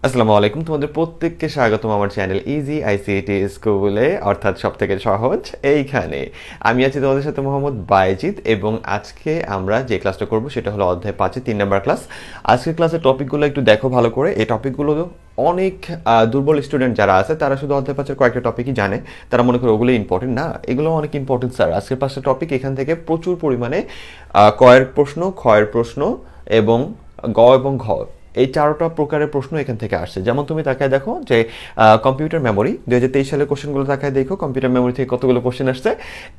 আসসালামু আলাইকুম, তোমাদের প্রত্যেককে স্বাগতম আমার চ্যানেল ইজি আইসিটি স্কুলে, অর্থাৎ সবথেকে সহজ এইখানে। আমি আছি তোমাদের সাথে মোহাম্মদ বাইজিদ, এবং আজকে আমরা যে ক্লাসটা করব সেটা হলো অধ্যায় 5-এর 3 নম্বর ক্লাস। আজকের ক্লাসের টপিকগুলো একটু দেখো ভালো করে। এই টপিকগুলো অনেক দুর্বল স্টুডেন্ট যারা আছে তারা শুধু অধ্যায় 5-এর কয়েকটা টপিকই জানে, তারা মনে করে ওগুলো ইম্পর্টেন্ট না, এগুলো অনেক ইম্পর্টেন্ট স্যার। আজকের 5টা টপিক, এখান থেকে প্রচুর পরিমাণে কয়ের প্রশ্ন, ক্ষয়ের প্রশ্ন এবং গ এবং ঘ, এই 4টা প্রকারের প্রশ্ন এখান থেকে আসছে। যেমন তুমি তাকায় দেখো যে কম্পিউটার মেমোরি 2023 সালের কোশ্চেনগুলো তাকায় দেখো, কম্পিউটার মেমোরি থেকে কতগুলো কোশ্চেন আসছে।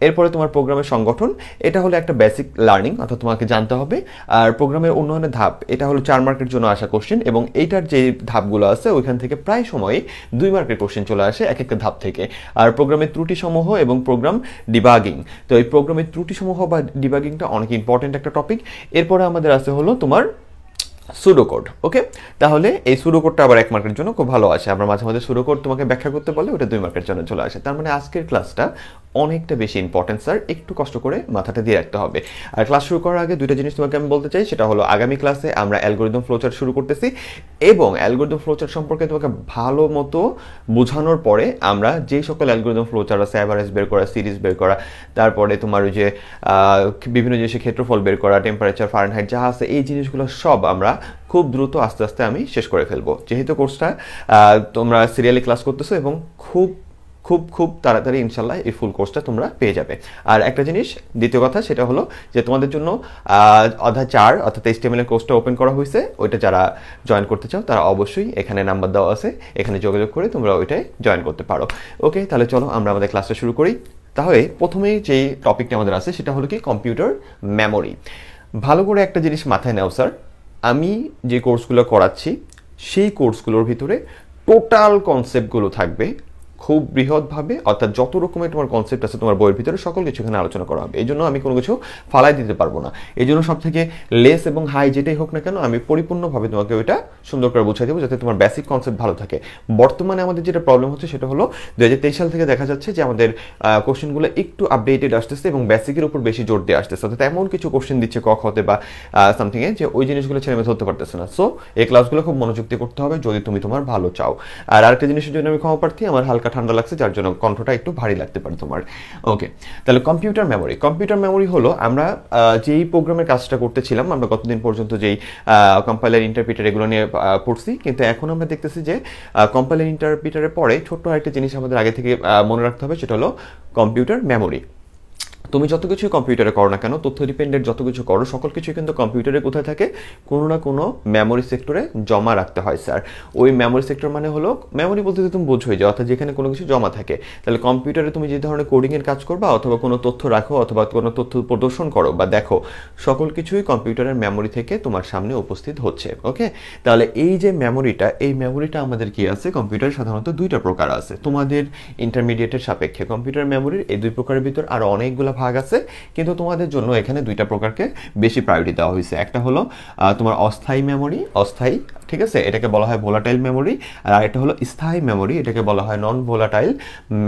এরপরে তোমার প্রোগ্রামের সংগঠন, এটা হলো একটা বেসিক লার্নিং, অর্থাৎ তোমাকে জানতে হবে। আর প্রোগ্রামের উন্নয়নের ধাপ, এটা হলো 4 মার্কের জন্য আসা কোশ্চেন, এবং এইটার যে ধাপগুলো আছে ওইখান থেকে প্রায় সময়ই 2 মার্কের কোশ্চেন চলে আসে এক একটা ধাপ থেকে। আর প্রোগ্রামের ত্রুটিসমূহ এবং প্রোগ্রাম ডিবাগিং, তো এই প্রোগ্রামের ত্রুটিসমূহ বা ডিবাগিংটা অনেক ইম্পর্টেন্ট একটা টপিক। এরপরে আমাদের আছে হলো তোমার সুডোকোড। ওকে, তাহলে এই সুডোকোডটা আবার 1 মার্কের জন্য খুব ভালো আসে। আমরা মাঝে মাঝে সুডোকোড তোমাকে ব্যাখ্যা করতে পারলে ওটা 2 মার্কের জন্য চলে আসে। তার মানে আজকের ক্লাসটা অনেকটা বেশি ইম্পর্টেন্ট স্যার, একটু কষ্ট করে মাথাটা দিয়ে রাখতে হবে। আর ক্লাস শুরু করার আগে দুইটা জিনিস তোমাকে আমি বলতে চাই, সেটা হলো আগামী ক্লাসে আমরা অ্যালগরিদম ফ্লোচার্ট শুরু করতেছি, এবং অ্যালগরিদম ফ্লোচার্ট সম্পর্কে তোমাকে ভালো মতো বোঝানোর পরে আমরা যেই সকল অ্যালগরিদম ফ্লোচার্ট আছে, অ্যাভারেজ বের করা, সিরিজ বের করা, তারপরে তোমার ওই যে বিভিন্ন জিনিসের ক্ষেত্রফল বের করা, টেম্পারেচার, ফারেনহাইট যা আছে, এই জিনিসগুলো সব আমরা খুব দ্রুত আস্তে আস্তে আমি শেষ করে ফেলবো, যেহেতু কোর্সটা তোমরা সিরিয়ালি ক্লাস করতেছো, এবং খুব খুব খুব তাড়াতাড়ি ইনশাল্লাহ এই ফুল কোর্সটা তোমরা পেয়ে যাবে। আর একটা জিনিস, দ্বিতীয় কথা, সেটা হলো যে তোমাদের জন্য অধ্যায় 4 অর্থাৎ HTML এর কোর্সটা ওপেন করা হয়েছে। ওইটা যারা জয়েন করতে চাও তারা অবশ্যই এখানে নাম্বার দেওয়া আছে, এখানে যোগাযোগ করে তোমরা ওইটাই জয়েন করতে পারো। ওকে, তাহলে চলো আমরা আমাদের ক্লাসটা শুরু করি। তাহলে প্রথমেই যেই টপিকটা আমাদের আছে সেটা হলো কি কম্পিউটার মেমোরি। ভালো করে একটা জিনিস মাথায় নাও স্যার, আমি যে কোর্সগুলো করাচ্ছি সেই কোর্সগুলোর ভিতরে টোটাল কনসেপ্টগুলো থাকবে খুব বৃহৎভাবে, অর্থাৎ যত রকমের তোমার কনসেপ্ট আছে তোমার বইয়ের ভিতরে সকল কিছু এখানে আলোচনা করা হবে। এই জন্য আমি কোনো কিছু ফালাই দিতে পারবো না। এই জন্য সব থেকে লেস এবং হাই যেটাই হোক না কেন, আমি পরিপূর্ণভাবে তোমাকে ওইটা সুন্দর করে বুঝাই দেবো, যাতে তোমার বেসিক কনসেপ্ট ভালো থাকে। বর্তমানে আমাদের যেটা প্রবলেম হচ্ছে সেটা হলো 2023 সাল থেকে দেখা যাচ্ছে যে আমাদের কোশ্চেনগুলো একটু আপডেটেড আসতেছে এবং বেসিকের উপর বেশি জোর দিয়ে আসতেছে, অর্থাৎ এমন কিছু কোশ্চেন দিচ্ছে ক খতে বা সামথিংয়ে, যে ওই জিনিসগুলো ছেলে মেয়ে ধরতে পারতেছে না। সো এই ক্লাসগুলো খুব মনোযোগ দিয়ে করতে হবে যদি তুমি তোমার ভালো চাও। আর আরেকটা জিনিসের জন্য আমি ক্ষমা প্রার্থী, আমার হালকা ঠান্ডা লাগছে, যার জন্য কণ্ঠটা একটু ভারী লাগতে পারে তোমার। ওকে, তাহলে কম্পিউটার মেমোরি। কম্পিউটার মেমোরি হলো আমরা যেই প্রোগ্রামের কাজটা করতেছিলাম, আমরা গতদিন পর্যন্ত যেই কম্পাইলার, ইন্টারপ্রিটার এগুলো নিয়ে পড়ছি, কিন্তু এখন আমরা দেখতেছি যে কম্পাইলার, ইন্টারপ্রিটারের পরে ছোট্ট আরেকটা জিনিস আমাদের আগে থেকে মনে রাখতে হবে, সেটা হলো কম্পিউটার মেমোরি। তুমি যত কিছু কম্পিউটারে করো না কেন, তথ্য ডিপেন্ডেন্ট যত কিছু করো, সকল কিছু কিন্তু কম্পিউটারে কোথায় থাকে, কোনো না কোনো মেমোরি সেক্টরে জমা রাখতে হয় স্যার। ওই মেমোরি সেক্টর মানে হলো, মেমোরি বলতে তুমি বোঝোই যে অর্থাৎ যেখানে কোনো কিছু জমা থাকে। তাহলে কম্পিউটারে তুমি যে ধরনের কোডিংয়ের কাজ করবা, অথবা কোনো তথ্য রাখো, অথবা কোনো তথ্য প্রদর্শন করো বা দেখো, সকল কিছুই কম্পিউটারের মেমোরি থেকে তোমার সামনে উপস্থিত হচ্ছে। ওকে, তাহলে এই যে মেমোরিটা, এই মেমোরিটা আমাদের কি আছে, কম্পিউটার সাধারণত 2টা প্রকার আছে। তোমাদের ইন্টারমিডিয়েটের সাপেক্ষে কম্পিউটার মেমোরির এই 2 প্রকারের ভিতর আরও অনেকগুলো ভাগ আছে, কিন্তু তোমাদের জন্য এখানে 2টা প্রকারকে বেশি প্রায়োরিটি দেওয়া হয়েছে। একটা হলো তোমার অস্থায়ী মেমোরি, অস্থায়ী, ঠিক আছে, এটাকে বলা হয় ভোলাটাইল মেমোরি। আর আরেকটা হলো স্থায়ী মেমোরি, এটাকে বলা হয় নন ভোলাটাইল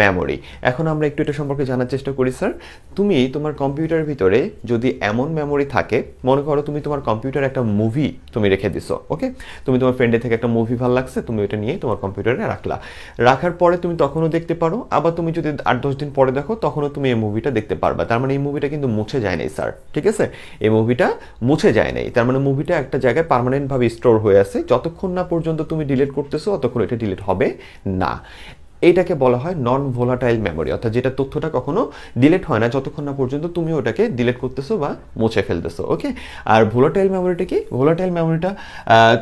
মেমোরি। এখন আমরা একটু এটা সম্পর্কে জানার চেষ্টা করি স্যার। তুমি তোমার কম্পিউটারের ভিতরে যদি এমন মেমোরি থাকে, মনে করো তুমি তোমার কম্পিউটারে একটা মুভি তুমি রেখে দিছো। ওকে, তুমি তোমার ফ্রেন্ডের থেকে একটা মুভি ভালো লাগছে, তুমি ওইটা নিয়ে তোমার কম্পিউটারে রাখলা। রাখার পরে তুমি তখনও দেখতে পারো, আবার তুমি যদি 8-10 দিন পরে দেখো, তখনও তুমি এই মুভিটা দেখতে পারবা। তার মানে এই মুভিটা কিন্তু মুছে যায় নাই স্যার, ঠিক আছে, এই মুভিটা মুছে যায় নাই। তার মানে মুভিটা একটা জায়গায় পার্মানেন্টভাবে স্টোর হয়ে আছে, যতক্ষণ না পর্যন্ত তুমি ডিলিট করতেছো ততক্ষণ এটা ডিলিট হবে না। এইটাকে বলা হয় নন ভোলাটাইল মেমোরি, অর্থাৎ যেটা তথ্যটা কখনো ডিলিট হয় না যতক্ষণ না পর্যন্ত তুমি ওটাকে ডিলিট করতেছো বা মুছে ফেলতেছো। ওকে, আর ভোলাটাইল মেমোরিটা কি? ভোলাটাইল মেমোরিটা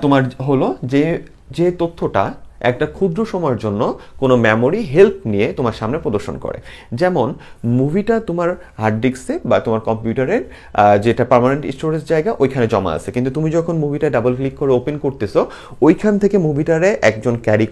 তোমার হলো যে তথ্যটা একটা ক্ষুদ্র সময়ের জন্য কোনো মেমোরি হেল্প নিয়ে তোমার সামনে প্রদর্শন করে। যেমন মুভিটা তোমার হার্ড ডিস্কে বা তোমার কম্পিউটারের যেটা পার্মানেন্ট স্টোরেজ জায়গা, ওইখানে জমা আছে, কিন্তু তুমি যখন মুভিটা ডাবল ক্লিক করে ওপেন করতেছো, ওইখান থেকে মুভিটারে একজন ক্যারি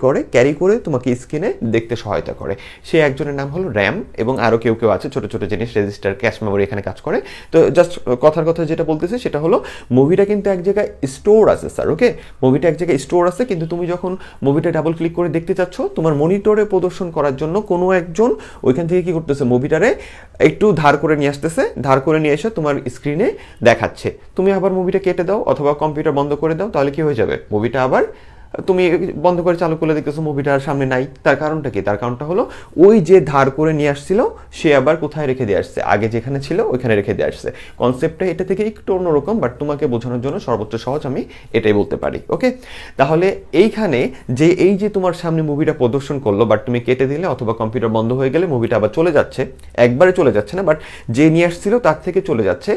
করে তোমাকে স্ক্রিনে দেখতে সহায়তা করে। সেই একজনের নাম হলো র্যাম, এবং আরও কেউ কেউ আছে, ছোট ছোট জিনিস, রেজিস্টার, ক্যাশ মেমোরি এখানে কাজ করে। তো জাস্ট কথার কথা যেটা বলতেছি সেটা হলো, মুভিটা কিন্তু এক জায়গায় স্টোর আছে স্যার। ওকে, মুভিটা এক জায়গায় স্টোর আছে, কিন্তু তুমি যখন মুভিটা ডাবল ক্লিক করে দেখতে চাচ্ছ, তোমার মনিটরে প্রদর্শন করার জন্য কোনো একজন ওইখান থেকে কি করতেছে, মুভিটারে একটু ধার করে নিয়ে আসতেছে, ধার করে নিয়ে এসে তোমার স্ক্রিনে দেখাচ্ছে। তুমি আবার মুভিটা কেটে দাও অথবা কম্পিউটার বন্ধ করে দাও, তাহলে কি হয়ে যাবে, মুভিটা আবার তুমি বন্ধ করে চালু করলে দেখতেছো মুভিটা আর সামনে নাই। তার কারণটা কি? তার কারণটা হলো ওই যে ধার করে নিয়ে আসছিল সে আবার কোথায় রেখে দিয়ে আসছে, আগে যেখানে ছিল ওইখানে রেখে দিয়ে আসছে। কনসেপ্টটা এটা থেকে একটু অন্যরকম, বাট তোমাকে বোঝানোর জন্য সর্বোচ্চ সহজ আমি এটাই বলতে পারি। ওকে, তাহলে এইখানে যে এই যে তোমার সামনে মুভিটা প্রদর্শন করলো, বাট তুমি কেটে দিলে অথবা কম্পিউটার বন্ধ হয়ে গেলে মুভিটা আবার চলে যাচ্ছে, একবারে চলে যাচ্ছে না, বাট যে নিয়ে আসছিল তার থেকে চলে যাচ্ছে,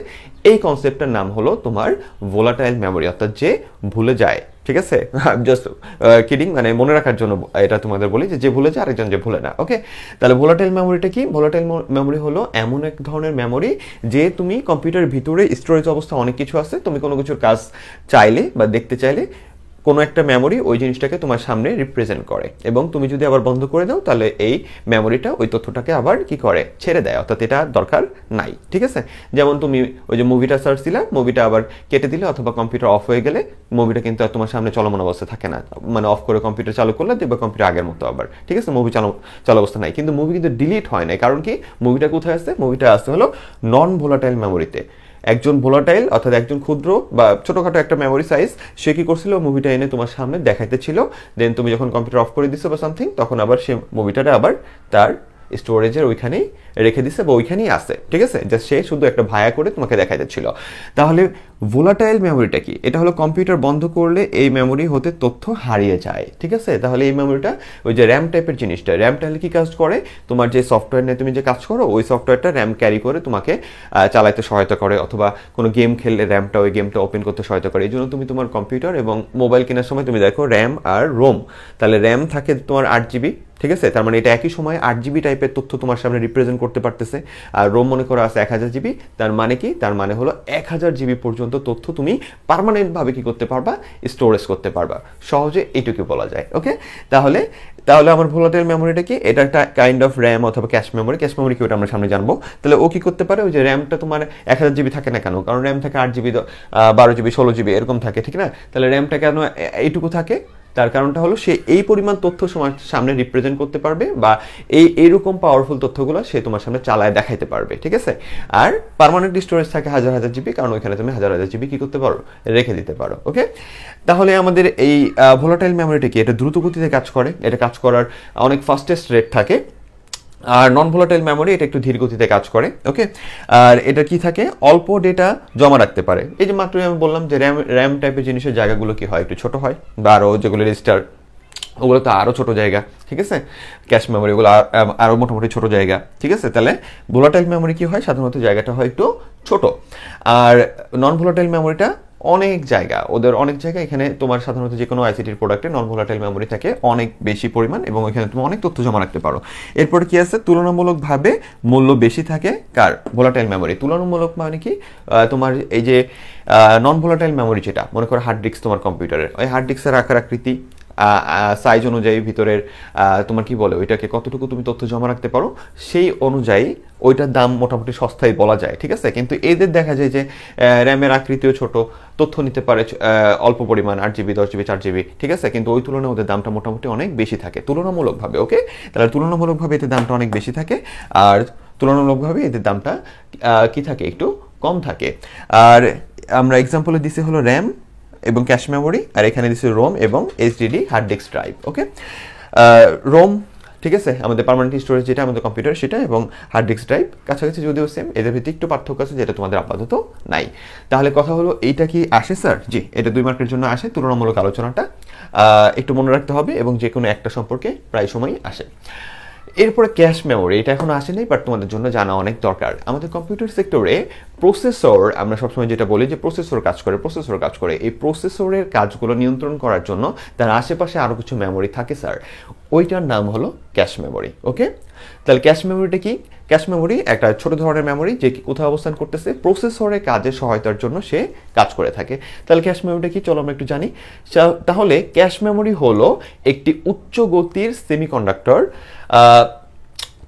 এই কনসেপ্টটার নাম হলো তোমার ভোলাটাইল মেমোরি, অর্থাৎ যে ভুলে যায়। ঠিক আছে, জাস্ট কিডিং, মানে মনে রাখার জন্য এটা তোমাদের বলি যে ভুলে যায় আরেকজন যে ভুলে না। ওকে, তাহলে ভোলাটাইল মেমোরিটা কি? ভোলাটাইল মেমোরি হলো এমন এক ধরনের মেমোরি যে তুমি কম্পিউটারের ভিতরে স্টোরেজ অবস্থা অনেক কিছু আছে, তুমি কোনো কিছুর কাজ চাইলে বা দেখতে চাইলে কোনো একটা মেমোরি ওই জিনিসটাকে তোমার সামনে রিপ্রেজেন্ট করে, এবং তুমি যদি আবার বন্ধ করে দাও তাহলে এই মেমোরিটা ওই তথ্যটাকে আবার কি করে, ছেড়ে দেয়, অর্থাৎ এটা দরকার নাই। ঠিক আছে, যেমন তুমি ওই যে মুভিটা সার্চ দিলে, মুভিটা আবার কেটে দিলে অথবা কম্পিউটার অফ হয়ে গেলে মুভিটা কিন্তু আর তোমার সামনে চলমান অবস্থায় থাকে না, মানে অফ করে কম্পিউটার চালু করলে দেখবে কম্পিউটার আগের মতো আবার। ঠিক আছে, মুভি চালু অবস্থা নাই, কিন্তু মুভি কিন্তু ডিলিট হয় নাই। কারণ কি? মুভিটা কোথায় আছে? মুভিটা আসতে হলো নন ভোলাটাইল মেমোরিতে। একজন ভোলাটাইল অর্থাৎ একজন ক্ষুদ্র বা ছোটখাটো একটা মেমোরি সাইজ, সে কি করছিল, মুভিটা এনে তোমার সামনে দেখাইতেছিল, দেন তুমি যখন কম্পিউটার অফ করে দিছো বা সামথিং, তখন আবার সে মুভিটাটা আবার তার স্টোরেজের ওইখানেই রেখে দিছে বা ওইখানেই আছে। ঠিক আছে, জাস্ট সে শুধু একটা ভায়া করে তোমাকে দেখাইতেছিল। তাহলে ভোলাটাইল মেমোরিটা কি? এটা হলো কম্পিউটার বন্ধ করলে এই মেমোরি হতে তথ্য হারিয়ে যায়। ঠিক আছে, তাহলে এই মেমোরিটা ওই যে র্যাম টাইপের জিনিসটা, র্যাম টাইলে কি কাজ করে, তোমার যে সফটওয়্যার নিয়ে তুমি যে কাজ করো ওই সফটওয়্যারটা র্যাম ক্যারি করে তোমাকে চালাইতে সহায়তা করে, অথবা কোনো গেম খেললে র্যামটা ওই গেমটা ওপেন করতে সহায়তা করে। এই জন্য তুমি তোমার কম্পিউটার এবং মোবাইল কেনার সময় তুমি দেখো র্যাম আর রোম, তাহলে র্যাম থাকে তোমার 8 GB। ঠিক আছে, তার মানে এটা একই সময় 8 GB টাইপের তথ্য তোমার সামনে রিপ্রেজেন্ট করতে পারতেছে। আর রোম মনে করো আছে 1000 GB, তার মানে কি? তার মানে হলো 1000 GB পর্যন্ত তথ্য তুমি পার্মানেন্টভাবে কি করতে পারবা, স্টোরেজ করতে পারবা। সহজে এইটুকু বলা যায়। ওকে, তাহলে আমার ভোলাটাইল মেমোরিটা কি? এটা একটা কাইন্ড অফ র্যাম অথবা ক্যাশ মেমোরি। ক্যাশ মেমোরি কি ওটা আমরা সামনে জানবো। তাহলে ও কি করতে পারে, ওই যে র্যামটা তোমার 1000 GB থাকে না কেন? কারণ র্যাম থাকে 8 GB, 12 GB, 16 GB এরকম থাকে, ঠিক না? তাহলে র্যামটা কেন এইটুকু থাকে? তার কারণটা হলো সে এই পরিমাণ তথ্য তোমার সামনে রিপ্রেজেন্ট করতে পারবে, বা এইরকম পাওয়ারফুল তথ্যগুলো সে তোমার সামনে চালায় দেখাইতে পারবে। ঠিক আছে, আর পার্মানেন্ট স্টোরেজ থাকে 1000 GB, কারণ ওইখানে তুমি 1000 GB কি করতে পারো, রেখে দিতে পারো। ওকে, তাহলে আমাদের এই ভোলাটাইল মেমোরিটা কি? এটা দ্রুত গতিতে কাজ করে, এটা কাজ করার অনেক ফাস্টেস্ট রেট থাকে। আর নন ভোলাটাইল মেমোরি এটা একটু ধীর গতিতে কাজ করে। ওকে, আর এটা কি থাকে, অল্প ডেটা জমা রাখতে পারে। এই যে মাত্রই আমি বললাম যে র্যাম টাইপের জিনিসের জায়গাগুলো কি হয়, একটু ছোট হয়, বা আরও যেগুলো রেজিস্টার ওগুলো তো আরও ছোট জায়গা। ঠিক আছে, ক্যাশ মেমোরি ওগুলো আরও মোটামুটি ছোট জায়গা। ঠিক আছে, তাহলে ভোলাটাইল মেমোরি কি হয়, সাধারণত জায়গাটা হয় একটু ছোট। আর নন ভোলাটাইল মেমোরিটা অনেক জায়গা, ওদের অনেক জায়গা। এখানে তোমার সাধারণত যে কোনো আইসিটির প্রোডাক্টে নন ভোলাটাইল মেমোরি থাকে অনেক বেশি পরিমাণ, এবং এখানে তুমি অনেক তথ্য জমা রাখতে পারো। এরপর কি আছে, তুলনামূলকভাবে মূল্য বেশি থাকে কার, ভোলাটাইল মেমোরি। তুলনামূলক মানে কি, তোমার এই যে নন ভোলাটাইল মেমোরি যেটা, মনে করো হার্ড ডিস্ক তোমার কম্পিউটারের, ওই হার্ড ডিস্কের আকার আকৃতি সাইজ অনুযায়ী ভিতরের তোমার কি বলে ওইটাকে কতটুকু তুমি তথ্য জমা রাখতে পারো, সেই অনুযায়ী ওইটার দাম মোটামুটি সস্তায় বলা যায়। ঠিক আছে, কিন্তু এদের দেখা যায় যে র্যামের আকৃতিও ছোট, তথ্য নিতে পারে অল্প পরিমাণ, 8 GB, 10 GB, 4 GB। ঠিক আছে, কিন্তু ওই তুলনায় ওদের দামটা মোটামুটি অনেক বেশি থাকে তুলনামূলকভাবে। ওকে, তাহলে তুলনামূলকভাবে এদের দামটা অনেক বেশি থাকে, আর তুলনামূলকভাবে এদের দামটা কি থাকে, একটু কম থাকে। আর আমরা এক্সাম্পলে দিছি হলো র্যাম এবং ক্যাশ মেমোরি, আর এখানে দিচ্ছি রোম এবং এইচডিডি হার্ড ডিস্ক ড্রাইভ। ওকে, রোম ঠিক আছে আমাদের পার্মানেন্ট স্টোরেজ যেটা আমাদের কম্পিউটার সেটা, এবং হার্ড ডিস্ক ড্রাইভ কাছাকাছি যদিও সেম, এদের ভিত্তিক একটু পার্থক্য আছে যেটা তোমাদের আপাতত নাই। তাহলে কথা হলো এইটা কি আসে স্যার? জি, এটা 2 মার্কের জন্য আসে। তুলনামূলক আলোচনাটা একটু মনে রাখতে হবে, এবং যে কোনো একটা সম্পর্কে প্রায় সময়ই আসে। এরপরে ক্যাশ মেমোরি, এটা এখনো আসেনি, বাট তোমাদের জন্য জানা অনেক দরকার। আমাদের কম্পিউটার সেক্টরে প্রসেসর, আমরা সবসময় যেটা বলি যে প্রসেসর কাজ করে, এই প্রসেসরের কাজগুলো নিয়ন্ত্রণ করার জন্য তার আশেপাশে আরও কিছু মেমোরি থাকে স্যার, ওইটার নাম হলো ক্যাশ মেমোরি। ওকে, তাহলে ক্যাশ মেমোরিটা কি? ক্যাশ মেমোরি একটা ছোট ধরনের মেমোরি যে কোথাও অবস্থান করতেছে, প্রসেসরের কাজে সহায়তার জন্য সে কাজ করে থাকে। তাহলে ক্যাশ মেমোরিটা কি, চলো আমরা একটু জানি। তাহলে ক্যাশ মেমোরি হলো একটি উচ্চ গতির সেমিকন্ডাক্টর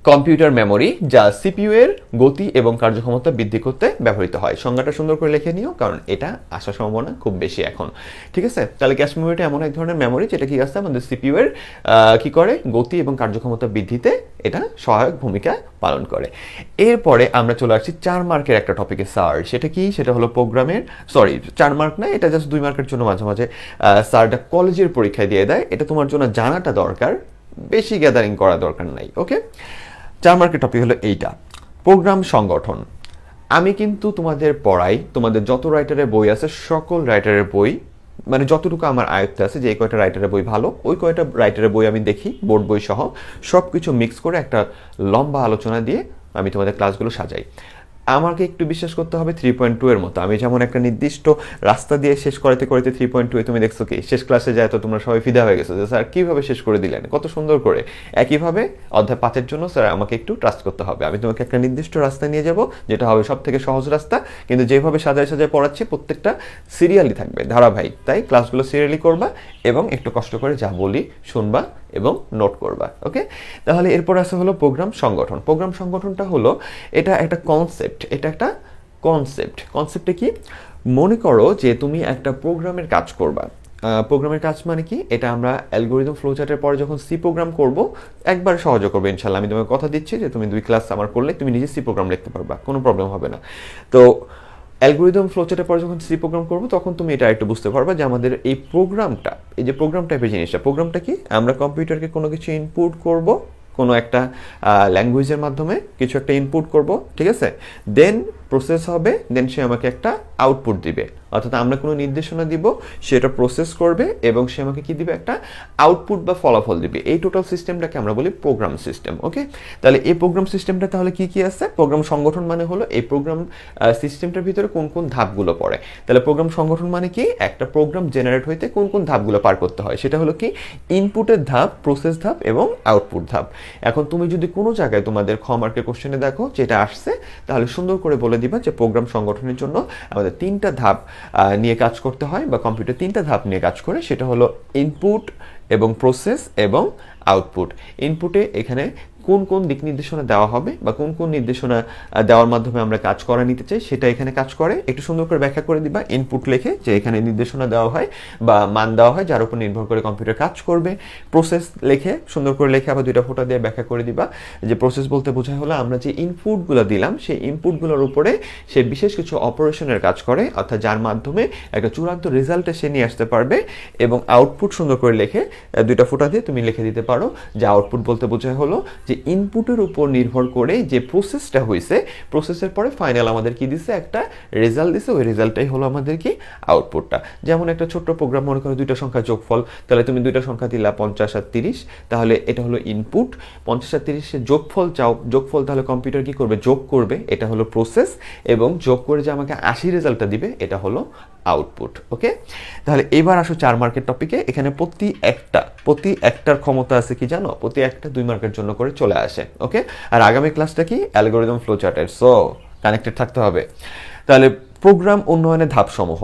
কম্পিউটার মেমোরি যা সিপিইউ এর গতি এবং কার্যক্ষমতা বৃদ্ধি করতে ব্যবহৃত হয়। সংজ্ঞাটা সুন্দর করে লিখে নিও, কারণ এটা আসার সম্ভাবনা খুব বেশি এখন। ঠিক আছে, তাহলে ক্যাশ মেমোরিটা এমন এক ধরনের মেমোরি যেটা কি আছে আমাদের সিপিইউ এর কি করে, গতি এবং কার্যক্ষমতা বৃদ্ধিতে এটা সহায়ক ভূমিকা পালন করে। এরপরে আমরা চলে আসছি 4 মার্কের একটা টপিকে স্যার, সেটা কি, সেটা হলো প্রোগ্রামের, সরি 4 মার্ক না, এটা জাস্ট 2 মার্কের জন্য মাঝে মাঝে স্যারটা কলেজের পরীক্ষায় দিয়ে দেয়, এটা তোমার জন্য জানাটা দরকার, বেশি গ্যাদারিং করা দরকার নাই। ওকে, 4 মার্কের টপিক হলো এইটা, প্রোগ্রাম সংগঠন। আমি কিন্তু তোমাদের পড়াই, তোমাদের যত রাইটারের বই আছে সকল রাইটারের বই, মানে যতটুকু আমার আয়ত্তে আছে, যে কয়টা রাইটারের বই ভালো ওই কয়টা রাইটারের বই আমি দেখি, বোর্ড বই সহ সব কিছু মিক্স করে একটা লম্বা আলোচনা দিয়ে আমি তোমাদের ক্লাসগুলো সাজাই। আমাকে একটু বিশ্বাস করতে হবে 3.2 এর মতো, আমি যেমন একটা নির্দিষ্ট রাস্তা দিয়ে শেষ করাতে করাতে 3.2 তুমি দেখছো কি শেষ ক্লাসে যায় তো তোমরা সবাই ফিদা হয়ে গেছো যে স্যার কীভাবে শেষ করে দিলেন, কত সুন্দর করে। একইভাবে অধ্যায় 5-এর জন্য স্যার আমাকে একটু ট্রাস্ট করতে হবে, আমি তোমাকে একটা নির্দিষ্ট রাস্তা নিয়ে যাব যেটা হবে সব থেকে সহজ রাস্তা, কিন্তু যেভাবে সাজায় সাজায় পড়াচ্ছি প্রত্যেকটা সিরিয়ালি থাকবে, ধারাবাহিক, তাই ক্লাসগুলো সিরিয়ালি করবা এবং একটু কষ্ট করে যা বলি শুনবা এবং নোট করবা। ওকে, তাহলে এরপর আসে হলো প্রোগ্রাম সংগঠন। প্রোগ্রাম সংগঠনটা হলো এটা একটা কনসেপ্ট, এটা একটা কনসেপ্টে কি, মনে করো যে তুমি একটা প্রোগ্রামের কাজ করবা, প্রোগ্রামের কাজ মানে কি, এটা আমরা অ্যালগোরিদম ফ্লোচার্টের পরে যখন সি প্রোগ্রাম করব একবার সহজে করবে ইনশাল্লাহ, আমি তোমাকে কথা দিচ্ছি যে তুমি 2 ক্লাস আমার করলে তুমি নিজে সি প্রোগ্রাম লিখতে পারবা, কোনো প্রবলেম হবে না। তো অ্যালগোরিদম ফ্লোচার্টের পরে যখন সি প্রোগ্রাম করবো তখন তুমি এটা একটু বুঝতে পারবা যে আমাদের এই প্রোগ্রামটা, এই যে প্রোগ্রাম টাইপের জিনিসটা, প্রোগ্রামটা কি, আমরা কম্পিউটারকে কোনো কিছু ইনপুট করব, কোনো একটা ল্যাঙ্গুয়েজের মাধ্যমে কিছু একটা ইনপুট করব, ঠিক আছে, দেন প্রসেস হবে, দেন সে আমাকে একটা আউটপুট দিবে, অর্থাৎ আমরা কোনো নির্দেশনা দিব, সেটা প্রসেস করবে এবং সে আমাকে কি দিবে, একটা আউটপুট বা ফলাফল দিবে। এই টোটাল সিস্টেমটাকে আমরা বলি প্রোগ্রাম সিস্টেম। ওকে, তাহলে এই প্রোগ্রাম সিস্টেমটা তাহলে কি কি আছে, প্রোগ্রাম সংগঠন মানে হলো এই প্রোগ্রাম সিস্টেমটার ভিতরে কোন কোন ধাপগুলো পড়ে। তাহলে প্রোগ্রাম সংগঠন মানে কি, একটা প্রোগ্রাম জেনারেট হইতে কোন কোন ধাপগুলো পার করতে হয়, সেটা হলো কি ইনপুটের ধাপ, প্রসেস ধাপ এবং আউটপুট ধাপ। এখন তুমি যদি কোনো জায়গায় তোমাদের খ মার্কের কোশ্চেনে দেখো যেটা আসছে, তাহলে সুন্দর করে বলে দিবা যে প্রোগ্রাম সংগঠনের জন্য আমাদের 3টা ধাপ নিয়ে কাজ করতে হয়, বা কম্পিউটার 3টা ধাপ নিয়ে কাজ করে, সেটা হলো ইনপুট এবং প্রসেস এবং আউটপুট। ইনপুটে এখানে কোন কোন দিক নির্দেশনা দেওয়া হবে বা কোন কোন নির্দেশনা দেওয়ার মাধ্যমে আমরা কাজ করা নিতে চাই সেটা এখানে কাজ করে, একটু সুন্দর করে ব্যাখ্যা করে দিবা। ইনপুট লেখে যে এখানে নির্দেশনা দেওয়া হয় বা মান দেওয়া হয় যার উপর নির্ভর করে কম্পিউটার কাজ করবে। প্রসেস লেখে, সুন্দর করে লেখে আবার 2টা ফোঁটা দিয়ে ব্যাখ্যা করে দিবা যে প্রসেস বলতে বোঝায় হলো আমরা যে ইনপুটগুলো দিলাম সেই ইনপুটগুলোর উপরে সে বিশেষ কিছু অপারেশনের কাজ করে, অর্থাৎ যার মাধ্যমে একটা চূড়ান্ত রেজাল্টে সে নিয়ে আসতে পারবে। এবং আউটপুট সুন্দর করে লেখে 2টা ফোঁটা দিয়ে তুমি লিখে দিতে পারো যে আউটপুট বলতে বোঝায় হলো যে ইনপুটের উপর নির্ভর করে যে প্রসেসটা হয়েছে, প্রসেসের পরে ফাইনাল আমাদের কি দিছে, একটা রেজাল্ট দিছে, ওই রেজাল্টটাই হলো আমাদের কি আউটপুটটা। যেমন একটা ছোট্ট প্রোগ্রাম, মনে করো 2টা সংখ্যা যোগফল, তাহলে তুমি 2টা সংখ্যা দিলা 50 আর 30, তাহলে এটা হলো ইনপুট। 50 আর 30 এর যোগফল চাও, যোগফল তাহলে কম্পিউটার কি করবে, যোগ করবে, এটা হলো প্রসেস, এবং যোগ করে যে আমাকে 80 রেজাল্টটা দিবে এটা হলো আউটপুট। ওকে, তাহলে এবার আসো 4 মার্কের টপিকে। এখানে প্রতি একটার ক্ষমতা আছে কি জানো, প্রতি একটা 2 মার্কের জন্য করে চলে আসে। ওকে, আর আগামী ক্লাসটা কি অ্যালগোরিদম ফ্লোচার্টের, সো কানেক্টেড থাকতে হবে। তাহলে প্রোগ্রাম উন্নয়নের ধাপসমূহ,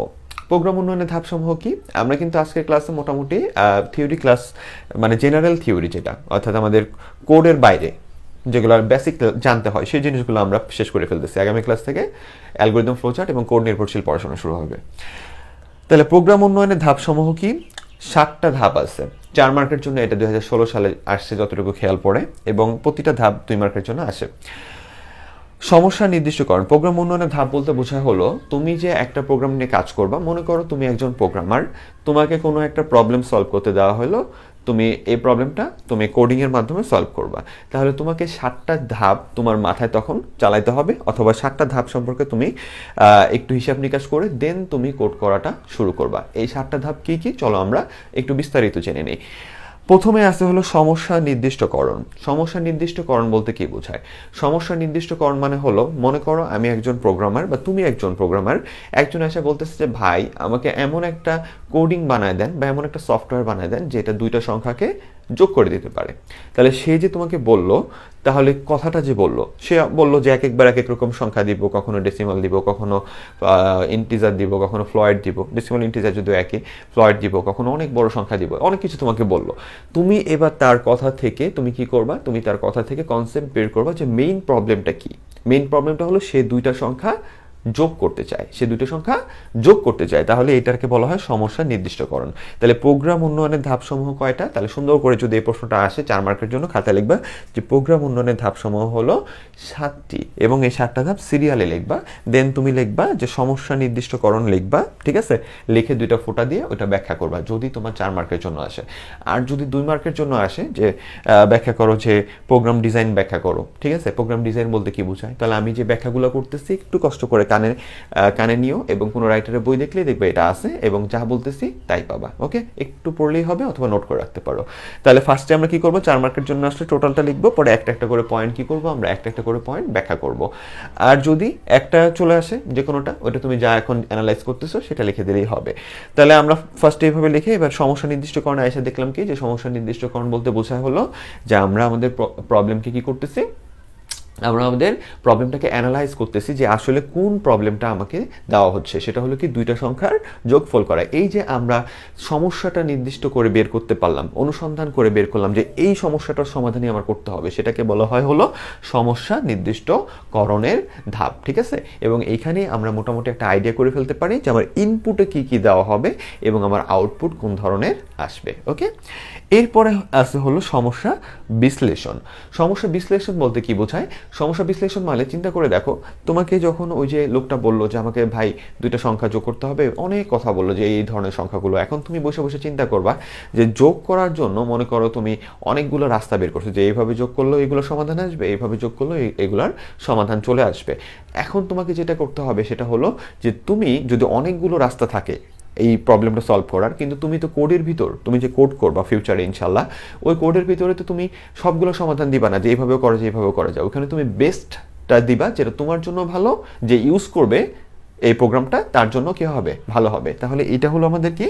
প্রোগ্রাম উন্নয়নের ধাপসমূহ কি, আমরা কিন্তু আজকের ক্লাসে মোটামুটি থিওরি ক্লাস, মানে জেনারেল থিওরি যেটা, অর্থাৎ আমাদের কোডের বাইরে যেগুলো বেসিক জানতে হয় সেই জিনিসগুলো আমরা শেষ করে ফেলতেছি। আগামী ক্লাস থেকে অ্যালগোরিদম ফ্লোচার্ট এবং কোড নির্ভরশীল পড়াশোনা শুরু হবে। তাহলে প্রোগ্রাম উন্নয়নের ধাপসমূহ কি, 7টা ধাপ আছে। 4 মার্কের জন্য এটা 2016 সালে আসছে যতটুকু খেয়াল পড়ে, এবং প্রতিটা ধাপ 2 মার্কের জন্য আসে। সমস্যা নির্দিষ্টকরণ, প্রোগ্রাম উন্নয়নের ধাপ বলতে বোঝায় হলো তুমি যে একটা প্রোগ্রাম নিয়ে কাজ করবা, মনে করো তুমি একজন প্রোগ্রামার, তোমাকে কোনো একটা প্রবলেম সলভ করতে দেওয়া হলো, তুমি এই প্রবলেমটা তুমি কোডিংয়ের মাধ্যমে সলভ করবা, তাহলে তোমাকে 7টা ধাপ তোমার মাথায় তখন চালাইতে হবে, অথবা 7টা ধাপ সম্পর্কে তুমি একটু হিসাব নিকাশ করে দেন তুমি কোড করাটা শুরু করবা। এই 7টা ধাপ কি কি, চলো আমরা একটু বিস্তারিত জেনে নিই। প্রথমে আসতে হলো সমস্যা নির্দিষ্টকরণ। সমস্যা নির্দিষ্টকরণ বলতে কি বোঝায়, সমস্যা নির্দিষ্টকরণ মানে হলো, মনে করো আমি একজন প্রোগ্রামার বা তুমি একজন প্রোগ্রামার, একজন এসে বলতেছে যে ভাই আমাকে এমন একটা কোডিং বানায় দেন বা এমন একটা সফটওয়্যার বানায় দেন যেটা 2টা সংখ্যাকে যোগ করে দিতে পারে। তাহলে সে যে তোমাকে বলল, তাহলে কথাটা যে বলল, সে বলল যে এক একবার এক এক রকম সংখ্যা দিব, কখনো ডেসিমাল দিব, কখনো ইন্টিজার দিব, কখনো ফ্লয়েড দিব, ডেসিমাল ইন্টিজার যদিও একই, ফ্লয়েড দিব, কখনো অনেক বড় সংখ্যা দিব, অনেক কিছু তোমাকে বলল। তুমি এবার তার কথা থেকে তুমি কি করবা, তুমি তার কথা থেকে কনসেপ্ট বের করবা যে মেইন প্রবলেমটা কি। মেইন প্রবলেমটা হলো সে দুইটা সংখ্যা যোগ করতে চায়, সে দুটো সংখ্যা যোগ করতে চায়। তাহলে এটাকে বলা হয় সমস্যা নির্দিষ্টকরণ। তাহলে প্রোগ্রাম উন্নয়নের ধাপসমূহ কয়টা? তাহলে সুন্দর করে যদি এই প্রশ্নটা আসে 4 মার্কের জন্য, খাতায় লিখবা যে প্রোগ্রাম উন্নয়নের ধাপসমূহ হলো 7টি, এবং এই 7টা ধাপ সিরিয়ালে লিখবা। দেন তুমি লিখবা যে সমস্যা নির্দিষ্টকরণ লিখবা, ঠিক আছে? লিখে 2টা ফোঁটা দিয়ে ওটা ব্যাখ্যা করবা, যদি তোমার 4 মার্কের জন্য আসে। আর যদি 2 মার্কের জন্য আসে যে ব্যাখ্যা করো, যে প্রোগ্রাম ডিজাইন ব্যাখ্যা করো, ঠিক আছে? প্রোগ্রাম ডিজাইন বলতে কি বোঝায়? তাহলে আমি যে ব্যাখ্যাগুলো করতেছি একটু কষ্ট করে কানে নিও, এবং কোনো রাইটারের বই দেখলেই দেখবে এটা আছে, এবং যা বলতেছি তাই পাবা। ওকে, একটু পড়লেই হবে অথবা নোট করে রাখতে পারো। তাহলে ফার্স্টে আমরা কি করব, 4 মার্কের জন্য আসলে টোটালটা লিখবো, পরে একটা একটা করে পয়েন্ট কি করব, আমরা একটা একটা করে পয়েন্ট ব্যাখ্যা করব। আর যদি একটা চলে আসে যে কোনোটা, ওটা তুমি যা এখন অ্যানালাইজ করতেছো সেটা লিখে দিলেই হবে। তাহলে আমরা ফার্স্টে এইভাবে লিখে এবার সমস্যা নির্দিষ্টকরণে এসে দেখলাম কি, যে সমস্যা নির্দিষ্টকরণ বলতে বোঝা হলো যে আমরা আমাদের প্রবলেমকে কি করতেছি, আমরা আমাদের প্রবলেমটাকে অ্যানালাইজ করতেছি যে আসলে কোন প্রবলেমটা আমাকে দেওয়া হচ্ছে। সেটা হলো কি, দুইটা সংখ্যার যোগফল করা। এই যে আমরা সমস্যাটা নির্দিষ্ট করে বের করতে পারলাম, অনুসন্ধান করে বের করলাম যে এই সমস্যাটার সমাধানই আমার করতে হবে, সেটাকে বলা হয় হলো সমস্যা নির্দিষ্টকরণের ধাপ, ঠিক আছে? এবং এইখানে আমরা মোটামুটি একটা আইডিয়া করে ফেলতে পারি যে আমার ইনপুটে কি কি দেওয়া হবে এবং আমার আউটপুট কোন ধরনের আসবে। ওকে, এরপরে আছে হলো সমস্যা বিশ্লেষণ। সমস্যা বিশ্লেষণ বলতে কি বোঝায়? সমস্যা বিশ্লেষণ মানে, চিন্তা করে দেখো, তোমাকে যখন ওই যে লোকটা বললো যে আমাকে ভাই 2টা সংখ্যা যোগ করতে হবে, অনেক কথা বললো যে এই ধরনের সংখ্যাগুলো, এখন তুমি বসে বসে চিন্তা করবা যে যোগ করার জন্য মনে করো তুমি অনেকগুলো রাস্তা বের করছো, যে এইভাবে যোগ করলেও এগুলো সমাধান আসবে, এইভাবে যোগ করলেও এগুলার সমাধান চলে আসবে। এখন তোমাকে যেটা করতে হবে সেটা হলো যে তুমি যদি অনেকগুলো রাস্তা থাকে এই প্রবলেমটা সলভ করার, কিন্তু তুমি তো কোডের ভিতর, তুমি যে কোড করবা ফিউচারে ইনশাল্লাহ, ওই কোডের ভিতরে তো তুমি সবগুলো সমাধান দিবা না যে এইভাবেও করা যায় এইভাবেও করা যায়। ওখানে তুমি বেস্টটা দিবা যেটা তোমার জন্য ভালো, যে ইউজ করবে এই প্রোগ্রামটা তার জন্য কি হবে, ভালো হবে। তাহলে এটা হলো আমাদের কি,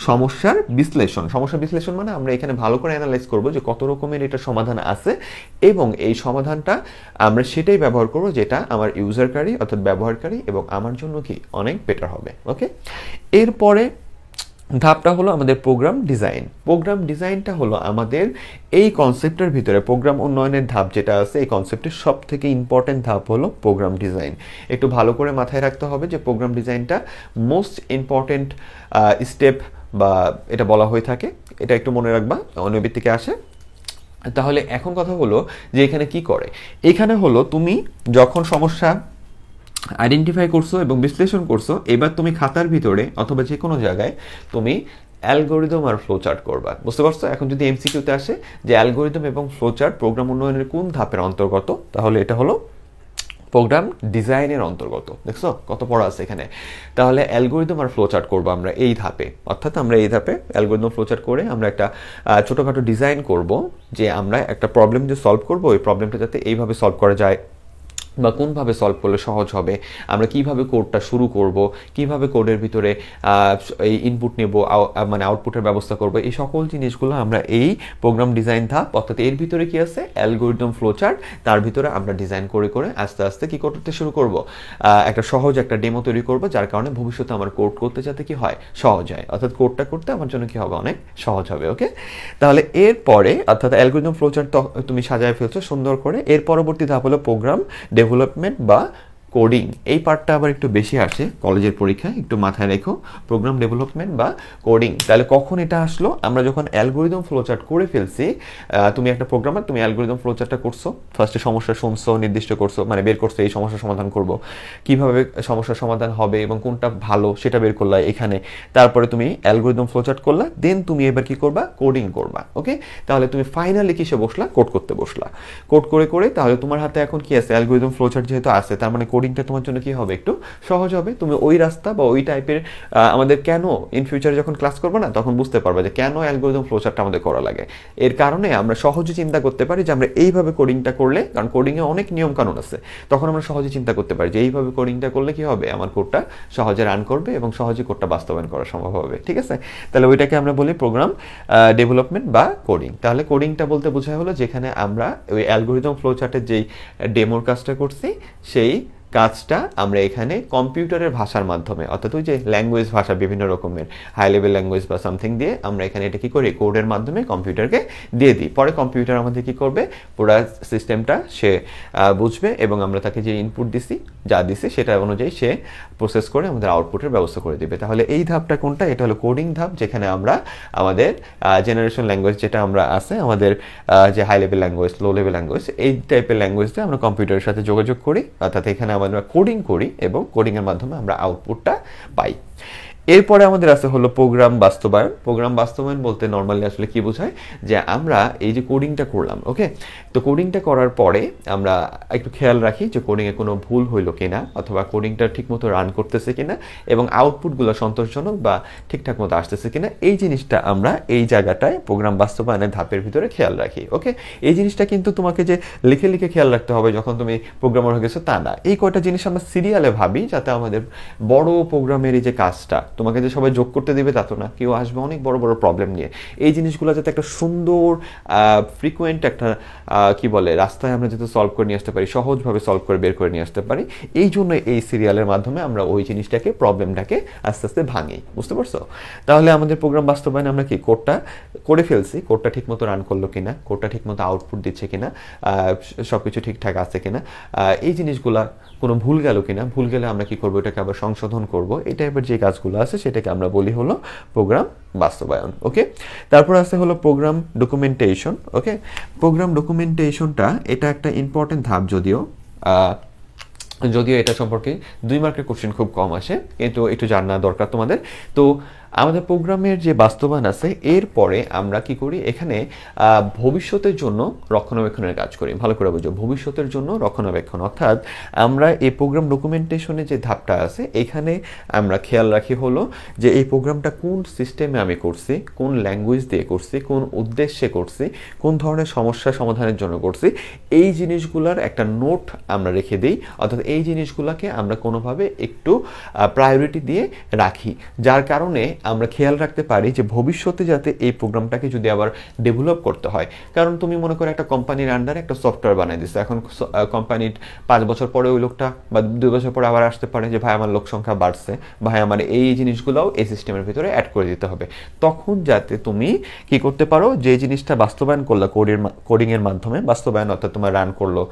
সমস্যার বিশ্লেষণ। সমস্যা বিশ্লেষণ মানে আমরা এখানে ভালো করে অ্যানালাইজ করব যে কত রকমের এটা সমাধান আছে, এবং এই সমাধানটা আমরা সেটাই ব্যবহার করব যেটা আমার ইউজারকারী অর্থাৎ ব্যবহারকারী এবং আমার জন্য কি অনেক বেটার হবে। ওকে, এরপরে ধাপটা হলো আমাদের প্রোগ্রাম ডিজাইন। প্রোগ্রাম ডিজাইনটা হলো আমাদের এই কনসেপ্টের ভিতরে, প্রোগ্রাম উন্নয়নের ধাপ যেটা আছে এই কনসেপ্টের সব থেকে ইম্পর্টেন্ট ধাপ হলো প্রোগ্রাম ডিজাইন। একটু ভালো করে মাথায় রাখতে হবে যে প্রোগ্রাম ডিজাইনটা মোস্ট ইম্পর্টেন্ট স্টেপ বা এটা বলা হয়ে থাকে, এটা একটু মনে রাখবা, অন্যবিদ থেকে আসে। তাহলে এখন কথা হলো যে এখানে কি করে, এখানে হলো তুমি যখন সমস্যা আইডেন্টিফাই করছো এবং বিশ্লেষণ করছো, এবার তুমি খাতার ভিতরে অথবা যে কোনো জায়গায় তুমি অ্যালগোরিদম আর ফ্লোচার্ট করবা। বুঝতে পারছো? এখন যদি এমসিকিউতে আসে যে অ্যালগোরিদম এবং ফ্লোচার্ট প্রোগ্রাম উন্নয়নের কোন ধাপের অন্তর্গত, তাহলে এটা হলো প্রোগ্রাম ডিজাইনের অন্তর্গত। দেখছো কত পড়া আছে এখানে। তাহলে অ্যালগোরিদম আর ফ্লোচার্ট করবো আমরা এই ধাপে, অর্থাৎ আমরা এই ধাপে অ্যালগোরিদম ফ্লোচার্ট করে আমরা একটা ছোটোখাটো ডিজাইন করব, যে আমরা একটা প্রবলেম যে সলভ করবো ওই প্রবলেমটা যাতে এইভাবে সলভ করা যায় বা কোনভাবে সলভ করলে সহজ হবে, আমরা কিভাবে কোডটা শুরু করব, কিভাবে কোডের ভিতরে এই ইনপুট নেব, মানে আউটপুটের ব্যবস্থা করব, এই সকল জিনিসগুলো আমরা এই প্রোগ্রাম ডিজাইন ধাপ, অর্থাৎ এর ভিতরে কি আছে অ্যালগোরিদম ফ্লোচার্ট, তার ভিতরে আমরা ডিজাইন করে করে আস্তে আস্তে কি করতে শুরু করব, একটা সহজ একটা ডেমো তৈরি করব, যার কারণে ভবিষ্যতে আমার কোড করতে যাতে কি হয়, সহজ হয়, অর্থাৎ কোডটা করতে আমার জন্য কি হবে, অনেক সহজ হবে। ওকে, তাহলে এরপরে অর্থাৎ অ্যালগোরিদম ফ্লোচার্ট তুমি সাজায় ফেলছো সুন্দর করে, এর পরবর্তী ধাপ হলো প্রোগ্রাম ডেভেলপমেন্ট বা কোডিং। এই পার্টটা আবার একটু বেশি আসে কলেজের পরীক্ষায়, একটু মাথায় রেখো, প্রোগ্রাম ডেভেলপমেন্ট বা কোডিং। তাহলে কখন এটা আসলো, আমরা যখন অ্যালগোরিদম ফ্লোচার্ট করে ফেলছি, তুমি একটা প্রোগ্রামার, তুমি অ্যালগোরিদম ফ্লোচার্টটা করছো, ফার্স্টে সমস্যা শুনছো, নির্দিষ্ট করছো, মানে বের করছো এই সমস্যার সমাধান করব, কিভাবে সমস্যার সমাধান হবে এবং কোনটা ভালো সেটা বের করলা এখানে, তারপরে তুমি অ্যালগোরিদম ফ্লোচার্ট করলা, দেন তুমি এবার কি করবা, কোডিং করবা। ওকে, তাহলে তুমি ফাইনালি কিসে বসলা, কোড করতে বসলা। কোড করে করে তাহলে তোমার হাতে এখন কি আছে, অ্যালগোরিদম ফ্লোচার্ট যেহেতু আছে, তার মানে কোডিং কোডিংটা তোমার জন্য কি হবে, একটু সহজ হবে। তুমি ওই রাস্তা বা ওই টাইপের আমাদের কেন ইন ফিউচারে যখন ক্লাস করবো না তখন বুঝতে পারবে যে কেন অ্যালগরিদম ফ্লোচার্টটা আমাদের করা লাগে। এর কারণে আমরা সহজে চিন্তা করতে পারি যে আমরা এইভাবে কোডিংটা করলে, কারণ কোডিংয়ে অনেক নিয়ম কানুন আছে, তখন আমরা সহজে চিন্তা করতে পারি যে এইভাবে কোডিংটা করলে কি হবে, আমার কোডটা সহজে রান করবে এবং সহজে কোডটা বাস্তবায়ন করা সম্ভব হবে। ঠিক আছে, তাহলে ওইটাকে আমরা বলি প্রোগ্রাম ডেভেলপমেন্ট বা কোডিং। তাহলে কোডিংটা বলতে বোঝায় হলো যেখানে আমরা ওই অ্যালগরিদম ফ্লোচার্টের যেই ডেমোর কাজটা করছি সেই কাজটা আমরা এখানে কম্পিউটারের ভাষার মাধ্যমে, অর্থাৎ ওই যে ল্যাঙ্গুয়েজ ভাষা বিভিন্ন রকমের হাই লেভেল ল্যাঙ্গুয়েজ বা সামথিং দিয়ে আমরা এখানে এটা কি করি, কোডের মাধ্যমে কম্পিউটারকে দিয়ে দিই। পরে কম্পিউটার আমাদের কি করবে, পুরো সিস্টেমটা সে বুঝবে এবং আমরা তাকে যে ইনপুট দিছি, যা দিছি সেটা অনুযায়ী সে প্রসেস করে আমাদের আউটপুটের ব্যবস্থা করে দিবে। তাহলে এই ধাপটা কোনটা, এটা হলো কোডিং ধাপ, যেখানে আমরা আমাদের জেনারেশন ল্যাঙ্গুয়েজ যেটা আমরা আছে আমাদের যে high level language, low level language, এই টাইপের ল্যাঙ্গুয়েজ দিয়ে আমরা কম্পিউটারের সাথে যোগাযোগ করি, অর্থাৎ এখানে আমরা কোডিং করি এবং কোডিংয়ের মাধ্যমে আমরা আউটপুটটা পাই। এরপরে আমাদের আছে হলো প্রোগ্রাম বাস্তবায়ন। প্রোগ্রাম বাস্তবায়ন বলতে নর্মালি আসলে কি বোঝায়, যে আমরা এই যে কোডিংটা করলাম, ওকে, তো কোডিংটা করার পরে আমরা একটু খেয়াল রাখি যে কোডিংয়ে কোনো ভুল হইলো কিনা, অথবা কোডিংটা ঠিকমতো রান করতেছে কিনা এবং আউটপুটগুলো সন্তোষজনক বা ঠিকঠাক মতো আসতেছে কিনা, এই জিনিসটা আমরা এই জায়গাটায় প্রোগ্রাম বাস্তবায়নের ধাপের ভিতরে খেয়াল রাখি। ওকে, এই জিনিসটা কিন্তু তোমাকে যে লিখে লিখে খেয়াল রাখতে হবে যখন তুমি প্রোগ্রামার হয়ে গেছো তা না। এই কয়টা জিনিস আমরা সিরিয়ালে ভাবি, যাতে আমাদের বড় প্রোগ্রামের এই যে কাজটা তোমাকে যে সবাই যোগ করতে দিবে তা তো না, কেউ আসবে অনেক বড় বড় প্রবলেম নিয়ে। এই জিনিসগুলো যাতে একটা সুন্দর ফ্রিকুয়েন্ট একটা কি বলে রাস্তায় আমরা যাতে সলভ করে নিয়ে আসতে পারি, সহজভাবে সলভ করে বের করে নিয়ে আসতে পারি, এই জন্য এই সিরিয়ালের মাধ্যমে আমরা ওই জিনিসটাকে, প্রবলেমটাকে আস্তে আস্তে ভাঙি। বুঝতে পারছো? তাহলে আমাদের প্রোগ্রাম বাস্তবায়নে আমরা কি কোডটা করে ফেলছি, কোডটা ঠিকমতো রান করলো কিনা, কোডটা ঠিকমতো আউটপুট দিচ্ছে কিনা, সবকিছু ঠিকঠাক আছে কিনা, এই জিনিসগুলা কোনো ভুল গেল কিনা, ভুল গেলে আমরা কি করবো, এটাকে আবার সংশোধন করব, এই টাইপের যে কাজগুলো আছে সেটাকে আমরা বলি হলো প্রোগ্রাম বাস্তবায়ন। ওকে, তারপর আছে হলো প্রোগ্রাম ডকুমেন্টেশন। ওকে, প্রোগ্রাম ডকুমেন্টেশনটা এটা একটা ইম্পর্টেন্ট ধাপ, যদিও এটা সম্পর্কে 2 মার্কের কোশ্চেন খুব কম আসে, কিন্তু একটু জানা দরকার তোমাদের। তো আমাদের প্রোগ্রামের যে বাস্তবায়ন আছে, এরপরে আমরা কি করি, এখানে ভবিষ্যতের জন্য রক্ষণাবেক্ষণের কাজ করি। ভালো করে বুঝো, ভবিষ্যতের জন্য রক্ষণাবেক্ষণ, অর্থাৎ আমরা এই প্রোগ্রাম ডকুমেন্টেশনে যে ধাপটা আছে এখানে আমরা খেয়াল রাখি হলো যে এই প্রোগ্রামটা কোন সিস্টেমে আমি করছি, কোন ল্যাঙ্গুয়েজ দিয়ে করছি, কোন উদ্দেশ্যে করছি, কোন ধরনের সমস্যা সমাধানের জন্য করছি, এই জিনিসগুলোর একটা নোট আমরা রেখে দিই, অর্থাৎ এই জিনিসগুলোকে আমরা কোনোভাবে একটু প্রায়োরিটি দিয়ে রাখি, যার কারণে আমরা খেয়াল রাখতে পারি যে ভবিষ্যতে যাতে এই প্রোগ্রামটাকে যদি আবার ডেভেলপ করতে হয়, কারণ তুমি মনে করো একটা কোম্পানির আন্ডারে একটা সফটওয়্যার বানিয়ে দিচ্ছে, এখন কোম্পানির 5 বছর পরে ওই লোকটা বা 2 বছর পরে আবার আসতে পারে যে ভাই আমার লোক সংখ্যা বাড়ছে, ভাই আমার এই জিনিসগুলোও এই সিস্টেমের ভিতরে অ্যাড করে দিতে হবে। তখন যাতে তুমি কি করতে পারো, যে জিনিসটা বাস্তবায়ন করলো কোডিংয়ের মাধ্যমে, বাস্তবায়ন অর্থাৎ তোমার রান করলো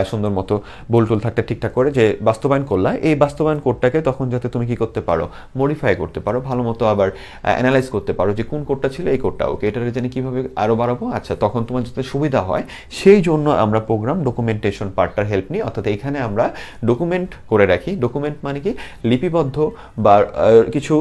সুন্দর মতো বোল্টুল থাকতে ঠিকঠাক করে যে বাস্তবায়ন করলা, এই বাস্তবায়ন কোডটাকে তখন যাতে তুমি কি করতে পারো, মডিফাই করতে পারো, ভালো মতো আবার অ্যানালাইজ করতে পারো যে কোন কোডটা ছিল এই কোডটা, ওকে এটার জানি কীভাবে আরও বাড়াবো, আচ্ছা তখন তোমার যাতে সুবিধা হয় সেই জন্য আমরা প্রোগ্রাম ডকুমেন্টেশন পার্টটার হেল্প নিই। অর্থাৎ এখানে আমরা ডকুমেন্ট করে রাখি, ডকুমেন্ট মানে কি লিপিবদ্ধ বা কিছু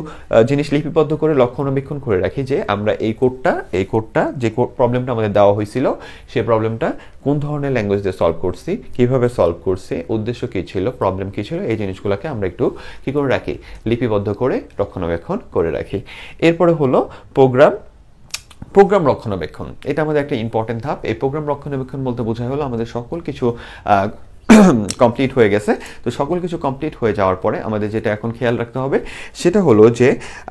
জিনিস লিপিবদ্ধ করে লক্ষণাবেক্ষণ করে রাখি যে আমরা এই কোডটা যে প্রবলেমটা আমাদের দেওয়া হয়েছিল সেই প্রবলেমটা কোন ধরনের ল্যাঙ্গুয়েজ দিয়ে সলভ করছি, কিভাবে সলভ করছি, উদ্দেশ্য কী ছিল, প্রবলেম কী ছিল, এই জিনিসগুলোকে আমরা একটু কী করে রাখি, লিপিবদ্ধ করে রক্ষণাবেক্ষণ করে রাখি। এরপরে হলো প্রোগ্রাম রক্ষণাবেক্ষণ, এটা আমাদের একটা ইম্পর্টেন্ট ধাপ। এই প্রোগ্রাম রক্ষণাবেক্ষণ বলতে বোঝায় হলো আমাদের সকল কিছু কমপ্লিট হয়ে গেছে। তো সকল কিছু কমপ্লিট হয়ে যাওয়ার পরে আমাদের যেটা এখন খেয়াল রাখতে হবে সেটা হলো যে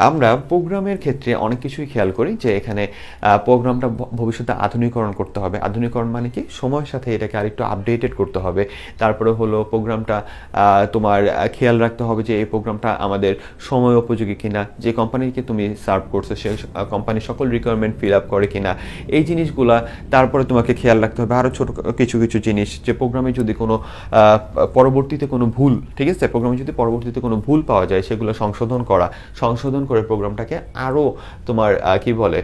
আমরা প্রোগ্রামের ক্ষেত্রে অনেক কিছুই খেয়াল করি যে এখানে প্রোগ্রামটা ভবিষ্যতে আধুনিকরণ করতে হবে। আধুনিকরণ মানে কি, সময়ের সাথে এটাকে আরেকটু আপডেটেড করতে হবে। তারপরে হলো প্রোগ্রামটা তোমার খেয়াল রাখতে হবে যে এই প্রোগ্রামটা আমাদের সময় উপযোগী কিনা, যে কোম্পানিকে তুমি সার্ভ করছো সেই কোম্পানির সকল রিকোয়ারমেন্ট ফিল আপ করে কিনা, এই জিনিসগুলা। তারপরে তোমাকে খেয়াল রাখতে হবে আরও ছোটো কিছু জিনিস, যে প্রোগ্রামে যদি কোনো পরবর্তীতে কোনো ভুল, ঠিক আছে, প্রোগ্রামে যদি পরবর্তীতে কোনো ভুল পাওয়া যায় সেগুলো সংশোধন করে প্রোগ্রামটাকে আরও তোমার কি বলে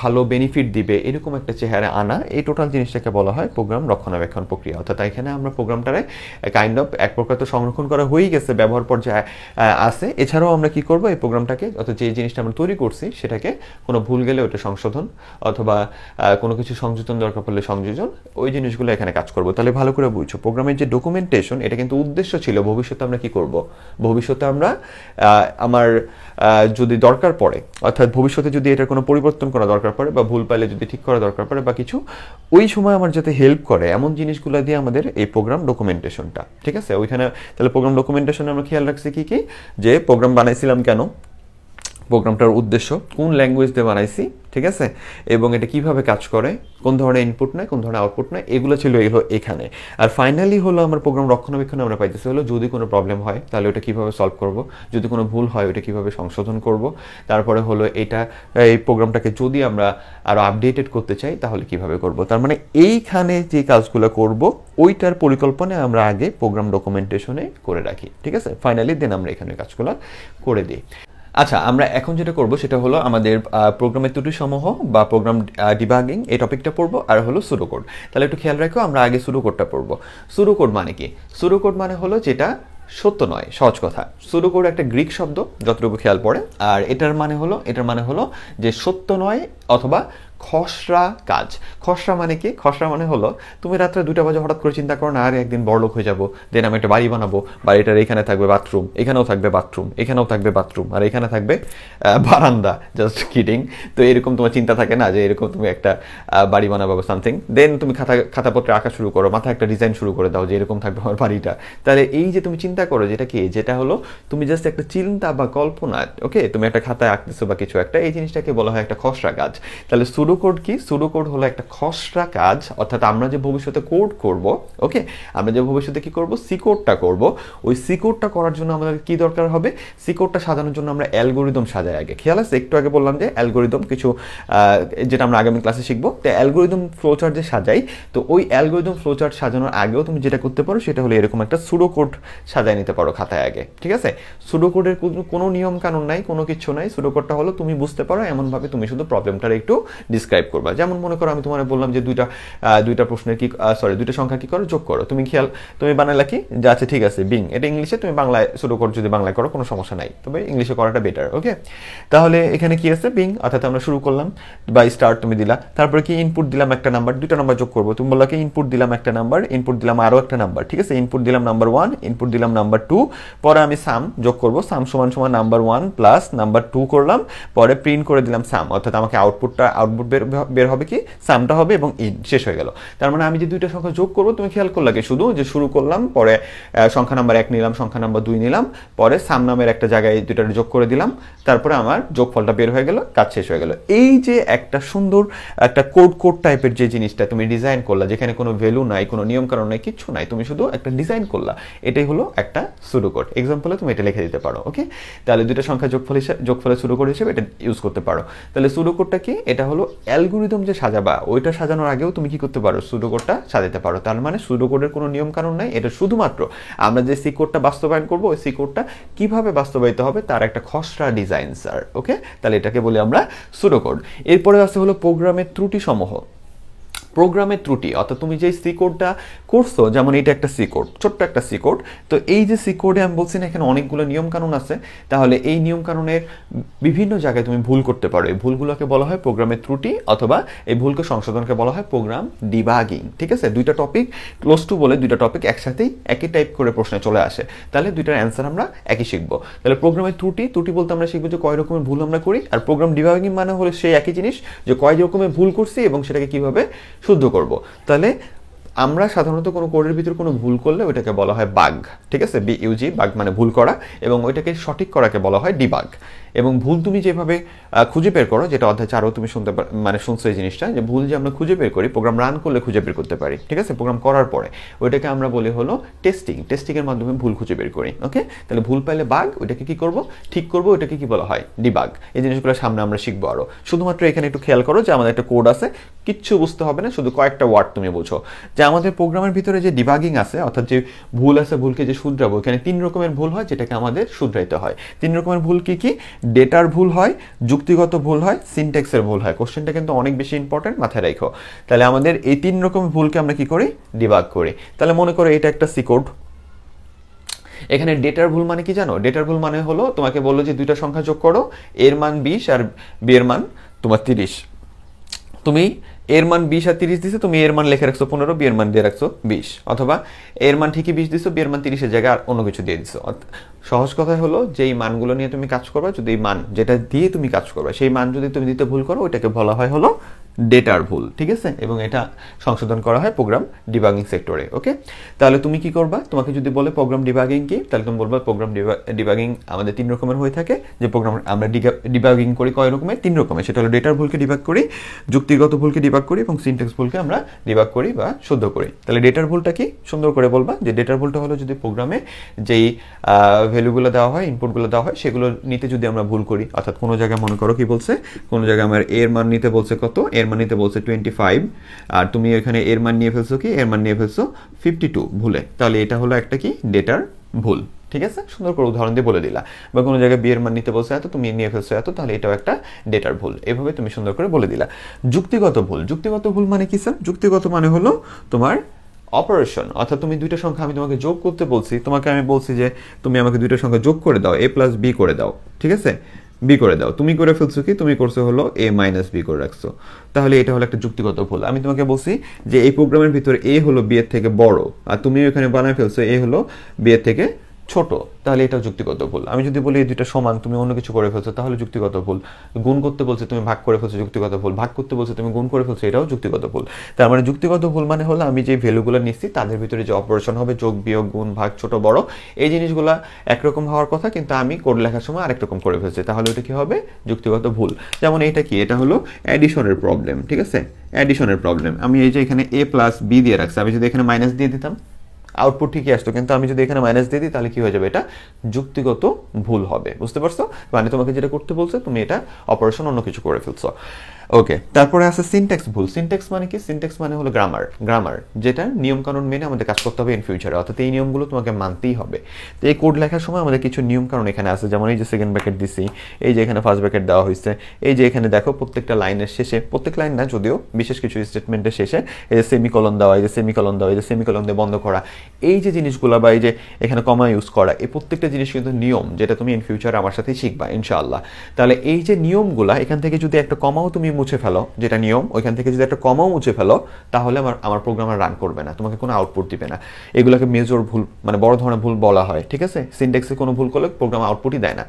ভালো বেনিফিট দিবে এরকম একটা চেহারা আনা, এই টোটাল জিনিসটাকে বলা হয় প্রোগ্রাম রক্ষণাবেক্ষণ প্রক্রিয়া। অর্থাৎ এখানে আমরা প্রোগ্রামটারে কাইন্ড অফ এক প্রকার তো সংরক্ষণ করা হয়েই গেছে, ব্যবহার পর্যায়ে আছে, এছাড়াও আমরা কি করব এই প্রোগ্রামটাকে, অর্থাৎ যে জিনিসটা আমরা তৈরি করছি সেটাকে কোনো ভুল গেলে ওটা সংশোধন, অথবা কোনো কিছু সংযোজন দরকার পড়লে সংযোজন, ওই জিনিসগুলো এখানে কাজ করবো। তাহলে ভালো করে বুঝছো, প্রোগ্রামের যে ডকুমেন্টেশন এটা কিন্তু উদ্দেশ্য ছিল ভবিষ্যতে আমরা কি করব, ভবিষ্যতে আমরা আমার যদি দরকার পড়ে, অর্থাৎ ভবিষ্যতে যদি এটার কোনো পরিবর্তন করা দরকার পড়ে বা ভুল পাইলে যদি ঠিক করা দরকার পড়ে বা কিছু, ওই সময় আমার যাতে হেল্প করে এমন জিনিসগুলো দিয়ে আমাদের এই প্রোগ্রাম ডকুমেন্টেশনটা, ঠিক আছে। ওইখানে তাহলে প্রোগ্রাম ডকুমেন্টেশনে আমরা খেয়াল রাখছি কি কি, যে প্রোগ্রাম বানাইছিলাম কেন, প্রোগ্রামটার উদ্দেশ্য, কোন ল্যাঙ্গুয়েজ দিয়ে বানাইছি, ঠিক আছে, এবং এটা কিভাবে কাজ করে, কোন ধরনের ইনপুট নেয়, কোন ধরনের আউটপুট নেয়, এগুলো ছিল এখানে। আর ফাইনালি হলো আমার প্রোগ্রাম রক্ষণাবেক্ষণে আমরা পাইতেছি হলো যদি কোনো প্রবলেম হয় তাহলে ওটা কিভাবে সলভ করব, যদি কোনো ভুল হয় ওটা কিভাবে সংশোধন করব, তারপরে হলো এই প্রোগ্রামটাকে যদি আমরা আরও আপডেটেড করতে চাই তাহলে কিভাবে করব। তার মানে এইখানে যে কাজগুলো করব ওইটার পরিকল্পনা আমরা আগে প্রোগ্রাম ডকুমেন্টেশনে করে রাখি, ঠিক আছে। ফাইনালি দেন আমরা এখানে কাজগুলো করে দিই। আচ্ছা, আমরা এখন যেটা করব সেটা হলো আমাদের প্রোগ্রামের ত্রুটি সমূহ বা প্রোগ্রাম ডিবাগিং এই টপিকটা পড়বো, আর হলো সুডোকোড। তাহলে একটু খেয়াল রাখো, আমরা আগে সুডোকোডটা পড়বো। সুডোকোড মানে কি? সুডোকোড মানে হলো যেটা সত্য নয়, সহজ কথা। সুডোকোড একটা গ্রিক শব্দ যতটুকু খেয়াল পড়ে, আর এটার মানে হলো যে সত্য নয় অথবা খসড়া কাজ। খসড়া মানে কি? খসড়া মানে হলো তুমি রাত্রে 2টা বাজে হঠাৎ করে চিন্তা করো না আর একদিন বড়লোক হয়ে যাবো, দেন আমি একটা বাড়ি বানাবো, বাড়িটার এখানে থাকবে বাথরুম, এখানেও থাকবে বাথরুম, এখানেও থাকবে বাথরুম, আর এখানে থাকবে বারান্দা, জাস্ট কিডিং। তো এরকম তোমার চিন্তা থাকে না যে এরকম তুমি একটা বাড়ি বানাবো সামথিং, দেন তুমি খাতাপত্রে আঁকা শুরু করো, মাথায় একটা ডিজাইন শুরু করে দাও যে এরকম থাকবে আমার বাড়িটা। তাহলে এই যে তুমি চিন্তা করো যেটা কি, যেটা হলো তুমি জাস্ট একটা চিন্তা বা কল্পনা, ওকে, তুমি একটা খাতায় আঁকতেছো বা কিছু একটা, এই জিনিসটাকে বলা হয় একটা খসড়া কাজ। তাহলে সুডোকোড কি? সুডোকোড হলো একটা খসড়া কাজ, অর্থাৎ আমরা যে ভবিষ্যতে কোড করব, ওকে, আমরা যে ভবিষ্যতে কি করব, সি কোডটা করব, ওই সি কোডটা করার জন্য আমাদের কি দরকার হবে, সি কোডটা সাজানোর জন্য আমরা অ্যালগোরিদম সাজাই আগে। খেয়াল আছে, একটু আগে বললাম যে অ্যালগোরিদম কিছু যেটা আমরা আগামী ক্লাসে শিখবো, তো অ্যালগোরিদম ফ্লোচার্ট যে সাজাই, তো ওই অ্যালগোরিদম ফ্লোচার্ট সাজানোর আগেও তুমি যেটা করতে পারো সেটা হলো এরকম একটা সুডোকোড সাজাই নিতে পারো খাতায় আগে, ঠিক আছে। সুডোকোডের কোনো নিয়ম কানুন নাই, কোনো কিছু নাই। সুডোকোডটা হলো তুমি বুঝতে পারো এমনভাবে তুমি শুধু প্রবলেমটার একটু ডিসক্রাইব করবা। যেমন মনে করো আমি তোমার বললাম যে দুইটা প্রশ্নের কি দুইটা সংখ্যা কি করো, যোগ করো। তুমি বানাইলা কি, যা আছে ঠিক আছে, বিং, এটা ইংলিশে, তুমি বাংলায় সুডোকোড যদি বাংলায় করো কোনো সমস্যা নাই, তবে ইংলিশে করাটা বেটার, ওকে। তাহলে এখানে কি আছে, বিং, অর্থাৎ আমরা শুরু করলাম বা স্টার্ট তুমি দিলা, তারপরে কি ইনপুট দিলাম একটা নাম্বার, 2টা নাম্বার যোগ করবো, তুমি বললা কি ইনপুট দিলাম একটা নাম্বার, ইনপুট দিলাম আরো একটা নাম্বার, ঠিক আছে, ইনপুট দিলাম নাম্বার 1, ইনপুট দিলাম নাম্বার 2, পরে আমি সাম যোগ করবো, সাম সমান সমান নাম্বার 1 প্লাস নাম্বার 2 করলাম, পরে প্রিন্ট করে দিলাম সাম, অর্থাৎ আমাকে আউটপুট বের হবে কি, সামটা হবে এবং ইন, শেষ হয়ে গেল। তার মানে আমি যে 2টা সংখ্যা যোগ করবো, তুমি খেয়াল করলা কি শুধু যে শুরু করলাম, পরে সংখ্যা নাম্বার 1 নিলাম, সংখ্যা নাম্বার 2 নিলাম, পরে সাম নামের একটা জায়গায় 2টা যোগ করে দিলাম, তারপরে আমার যোগফলটা বের হয়ে গেল, কাজ শেষ হয়ে গেল। এই যে একটা সুন্দর একটা কোড টাইপের যে জিনিসটা তুমি ডিজাইন করলা, যেখানে কোনো ভ্যালু নাই, কোনো নিয়ম কানুন নাই, কিচ্ছু নাই, তুমি শুধু একটা ডিজাইন করলা, এটাই হলো একটা সুডোকোড। এক্সাম্পলে তুমি এটা লিখে দিতে পারো, ওকে। তাহলে 2টা সংখ্যা যোগফলে সুডোকোড হিসেবে এটা ইউজ করতে পারো। তাহলে সুডোকোডটা কি? এটা হলো অ্যালগোরিদম যে সাজাবা, ওইটা সাজানোর আগেও তুমি কি করতে পারো, সুডোকোডটা সাজাতে পারো। তার মানে সুডোকোডের কোনো নিয়ম কানুন নাই, এটা শুধুমাত্র আমরা যে সি কোডটা বাস্তবায়ন করবো, ওই সি কোডটা কিভাবে বাস্তবায়িত হবে তার একটা খসড়া ডিজাইন, স্যার, ওকে। তাহলে এটাকে বলি আমরা সুডোকোড। এরপরে আছে হলো প্রোগ্রামের ত্রুটি সমূহ। প্রোগ্রামের ত্রুটি, অর্থাৎ তুমি যে সি কোডটা করছো, যেমন এটা একটা সি কোড, ছোট্ট একটা সি কোড, তো এই যে সি কোডে আমি বলছি না এখানে অনেকগুলো নিয়ম কানুন আছে, তাহলে এই নিয়ম কানুনের বিভিন্ন জায়গায় তুমি ভুল করতে পারো, এই ভুলগুলোকে বলা হয় প্রোগ্রামের ত্রুটি, অথবা এই ভুলকে সংশোধনকে বলা হয় প্রোগ্রাম ডিবাগিং, ঠিক আছে। 2টা টপিক ক্লোজ টু বলে 2টা টপিক একসাথেই একই টাইপ করে প্রশ্নে চলে আসে, তাহলে 2টার অ্যান্সার আমরা একই শিখবো। তাহলে প্রোগ্রামের ত্রুটি বলতে আমরা শিখবো যে কয় রকমের ভুল আমরা করি, আর প্রোগ্রাম ডিবাগিং মানে হলো সেই একই জিনিস যে কয় রকমের ভুল করছি এবং সেটাকে কিভাবে শুদ্ধ করব। তাহলে আমরা সাধারণত কোনো কোডের ভিতরে কোনো ভুল করলে ওইটাকে বলা হয় বাগ, ঠিক আছে, বিইউজি, বাগ মানে ভুল করা, এবং ওইটাকে সঠিক করাকে বলা হয় ডিবাগ। এবং ভুল তুমি যেভাবে খুঁজে বের করো, যেটা অধ্যায় 4 তুমি শুনছো এই জিনিসটা, যে ভুল যে আমরা খুঁজে বের করি, প্রোগ্রাম রান করলে খুঁজে বের করতে পারি, ঠিক আছে, প্রোগ্রাম করার পরে, ওইটাকে আমরা বলি হলো টেস্টিংয়ের মাধ্যমে ভুল খুঁজে বের করি, ওকে। তাহলে ভুল পাইলে বাগ, ওইটাকে কি করব, ঠিক করবো, ওইটাকে কি বলা হয়, ডিবাগ। এই জিনিসগুলো সামনে আমরা শিখবো আরো। শুধুমাত্র এখানে একটু খেয়াল করো যে আমাদের একটা কোড আছে, কিচ্ছু বুঝতে হবে না, শুধু কয়েকটা ওয়ার্ড তুমি বুঝো যে আমাদের প্রোগ্রামের ভিতরে যে ডিবাগিং আছে, অর্থাৎ যে ভুল আছে, ভুলকে যে শুধরাবো, এখানে 3 রকমের ভুল হয় যেটাকে আমাদের শুধরাইতে হয়। 3 রকমের ভুল কি কি? ডেটার ভুল হয়, যুক্তিগত ভুল হয়, সিনট্যাক্সের ভুল হয়। কোশ্চেনটা কিন্তু অনেক বেশি ইম্পর্টেন্ট, মাথায় রাখো। তাহলে আমাদের এই 3 রকমের ভুলকে আমরা কি করি, ডিবাগ করি। তাহলে মনে করো এটা একটা সি কোড, এখানে ডেটার ভুল মানে কি জানো? ডেটার ভুল মানে হলো তোমাকে বললো যে 2টা সংখ্যা যোগ করো, এর মান 20 আর বি এর মান তোমার 30, তুমি এর মান 20 আর 30 দিছে, তুমি এর মান লিখে রাখছো 15, বি এর মান দিয়ে রাখছো 20, অথবা এর মান ঠিকই 20 দিছো, বি এর মান 30 এর জায়গায় আর অন্য কিছু দিয়ে দিছো। সহজ কথাই হলো যে এই মানগুলো নিয়ে তুমি কাজ করবা, যদি এই মান যেটা দিয়ে তুমি কাজ করবা সেই মান যদি তুমি দিতে ভুল করো ওইটাকে বলা হয় হলো ডেটার ভুল, ঠিক আছে? এবং এটা সংশোধন করা হয় প্রোগ্রাম ডিবাগিং সেক্টরে। ওকে, তাহলে তুমি কি করবা, তোমাকে যদি বলে প্রোগ্রাম ডিবাগিং কি, তাহলে তুমি বলবা প্রোগ্রাম ডিবাগিং আমাদের 3 রকমের হয়ে থাকে। যে প্রোগ্রাম আমরা ডিবাগিং করি কয় রকমের? 3 রকমের। সেটা হলো ডেটার ভুলকে ডিবাগ করি, যুক্তিগত ভুলকে ডিবাগ করি এবং সিনট্যাক্স ভুলকে আমরা ডিবাগ করি বা শুদ্ধ করি। তাহলে ডেটার ভুলটা কি সুন্দর করে বলবা, যে ডেটার ভুলটা হলো যদি প্রোগ্রামে যেই ভ্যালুগুলো দেওয়া হয়, ইনপুটগুলো দেওয়া হয়, সেগুলো নিতে যদি আমরা ভুল করি, অর্থাৎ কোনো জায়গায় মনে করো কি বলছে, কোনো জায়গায় আমার এর মান নিতে বলছে কত, এর মান নিতে বলছে 25, আর তুমি এখানে এর মান নিয়ে ফেলছো কি, এর মান নিয়ে ফেলছো 52 ভুলে, তাহলে এটা হলো একটা কি ডেটার ভুল। ঠিক আছে, সুন্দর করে উদাহরণ দিয়ে বলে দিলা। বা কোনো জায়গায় বি এর মান নিতে বলছে এত, তুমি নিয়ে ফেলছো এত, তাহলে এটাও একটা ডেটার ভুল। এভাবে তুমি সুন্দর করে বলে দিলা। যুক্তিগত ভুল, যুক্তিগত ভুল মানে কি স্যার? যুক্তিগত মানে হলো তোমার অপারেশন, অর্থাৎ তুমি দুইটা সংখ্যা আমি তোমাকে যোগ করতে বলছি, তোমাকে আমি বলছি যে তুমি আমাকে দুইটা সংখ্যা যোগ করে দাও, এ প্লাস বি করে দাও, ঠিক আছে, বি করে দাও, তুমি করে ফেলছো কি, তুমি করছো হলো এ মাইনাস বি করে রাখছো, তাহলে এটা হলো একটা যুক্তিগত ভুল। আমি তোমাকে বলছি যে এই প্রোগ্রামের ভিতরে এ হলো বি এর থেকে বড়, আর তুমি এখানে বানায় ফেলছো এ হলো বি এর থেকে ছোট, তাহলে এটা যুক্তিগত ভুল। আমি যদি বলি এই দুইটা সমান, তুমি অন্য কিছু করে ফেলছো, তাহলে যুক্তিগত ভুল। গুণ করতে বলছে তুমি ভাগ করে ফেলছো, যুক্তিগত ভুল। ভাগ করতে বলছে তুমি গুণ করে ফেলছো, এটাও যুক্তিগত ভুল। তার মানে যুক্তিগত ভুল মানে হলো আমি যে ভ্যালুগুলো নিচ্ছি তাদের ভিতরে যে অপারেশন হবে, যোগ বিয়োগ গুণ ভাগ ছোট বড়, এই জিনিসগুলো একরকম হওয়ার কথা, কিন্তু আমি কোড লেখার সময় আরেক রকম করে ফেলছি, তাহলে ওটা কি হবে? যুক্তিগত ভুল। যেমন এইটা কি, এটা হলো অ্যাডিশনের প্রবলেম, ঠিক আছে, অ্যাডিশনের প্রবলেম। আমি এই যে এখানে এ প্লাস বি দিয়ে রাখছি, আমি যদি এখানে মাইনাস দিয়ে দিতাম আউটপুট ঠিকই আসতো, কিন্তু আমি যদি এখানে মাইনাস দিয়ে দিই তাহলে কি হয়ে যাবে? এটা যুক্তিগত ভুল হবে। বুঝতে পারছো? মানে তোমাকে যেটা করতে বলছে তুমি এটা অপারেশন অন্য কিছু করে ফেলছো। ওকে, তারপরে আছে সিনট্যাক্স ভুল। সিনট্যাক্স মানে কি? সিনট্যাক্স মানে হলো গ্রামার, যেটা নিয়ম কানুন মেনে আমাদের কাজ করতে হবে ইন ফিউচারে, অর্থাৎ এই নিয়মগুলো তোমাকে মানতেই হবে। তো এই কোড লেখার সময় আমাদের কিছু নিয়ম কানুন এখানে আছে, যেমন এই যে সেকেন্ড ব্র্যাকেট দিছি, এই যে এখানে ফার্স্ট ব্র্যাকেট দেওয়া হয়েছে, এই যে এখানে দেখো প্রত্যেকটা লাইনের শেষে, প্রত্যেক লাইন না যদিও, বিশেষ কিছু স্টেটমেন্টের শেষে এই যে সেমিকলন দেওয়া, এই যে সেমিকলন দেওয়া, এই যে সেমিকলন দিয়ে বন্ধ করা, এই যে জিনিসগুলো বা এই যে এখানে কমা ইউজ করা, এই প্রত্যেকটা জিনিস কিন্তু নিয়ম, যেটা তুমি ইন ফিউচারে আমার সাথেই শিখবা ইনশাআল্লাহ। তাহলে এই যে নিয়মগুলা, এখান থেকে যদি একটা কমাও তুমি মুছে ফেলো, যেটা নিয়ম, ওইখান থেকে যদি একটা কমাও মুছে ফেলো, তাহলে আমার প্রোগ্রাম রান করবে না, তোমাকে কোনো আউটপুট দিবে না। এগুলোকে মেজর ভুল, মানে বড় ধরনের ভুল বলা হয়, ঠিক আছে? সিনট্যাক্সে কোনো ভুল করলে প্রোগ্রাম আউটপুটই দেয় না।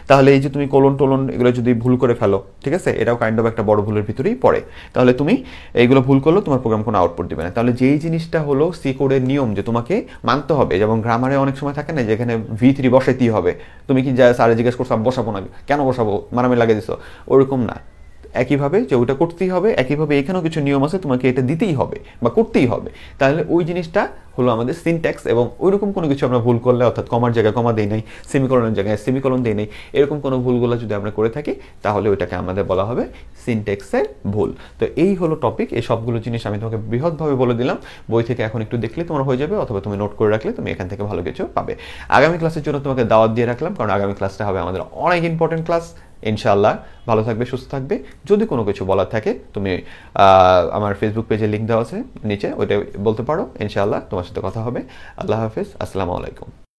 তাহলে এই যে তুমি কোলন টোলন এগুলো যদি ভুল করে ফেলো, ঠিক আছে, এটাও কাইন্ড অফ একটা বড় ভুলের ভিতরেই পড়ে। তাহলে তুমি এইগুলো ভুল করলো, তোমার প্রোগ্রাম কোনো আউটপুট দিবে না। তাহলে যেই জিনিসটা হলো সি কোডের নিয়ম, যে তোমাকে মানতে হবে, যেমন গ্রামারে অনেক সময় থাকে না যে এখানে V3 বসাইতেই হবে, তুমি কি যা স্যারে জিজ্ঞেস করছো বসাবো না, কেন বসাবো, মারামারি লাগিয়ে দিছো, ওরকম না। একইভাবে যে ওটা করতেই হবে, একইভাবে এখানেও কিছু নিয়ম আছে, তোমাকে এটা দিতেই হবে বা করতেই হবে। তাহলে ওই জিনিসটা হলো আমাদের সিনট্যাক্স। এবং ওইরকম কোনো কিছু আমরা ভুল করলে, অর্থাৎ কমার জায়গায় কমা দেই নাই, সেমিকলনের জায়গায় সেমিকলন দেই নাই, এরকম কোনো ভুলগুলো যদি আমরা করে থাকি, তাহলে ওইটাকে আমাদের বলা হবে সিনট্যাক্সের ভুল। তো এই হলো টপিক। এই সবগুলো জিনিস আমি তোমাকে বৃহৎভাবে বলে দিলাম, বই থেকে এখন একটু দেখলে তোমার হয়ে যাবে, অথবা তুমি নোট করে রাখলে তুমি এখান থেকে ভালো কিছু পাবে। আগামী ক্লাসের জন্য তোমাকে দাওয়াত দিয়ে রাখলাম, কারণ আগামী ক্লাসটা হবে আমাদের অনেক ইম্পর্টেন্ট ক্লাস ইনশাআল্লাহ। ভালো থাকবে, সুস্থ থাকবে। যদি কোনো কিছু বলার থাকে তুমি আমার ফেসবুক পেজে লিঙ্ক দেওয়া আছে নিচে, ওইটা বলতে পারো। ইনশাআল্লাহ তোমার সাথে কথা হবে। আল্লাহ হাফেজ, আসসালামু আলাইকুম।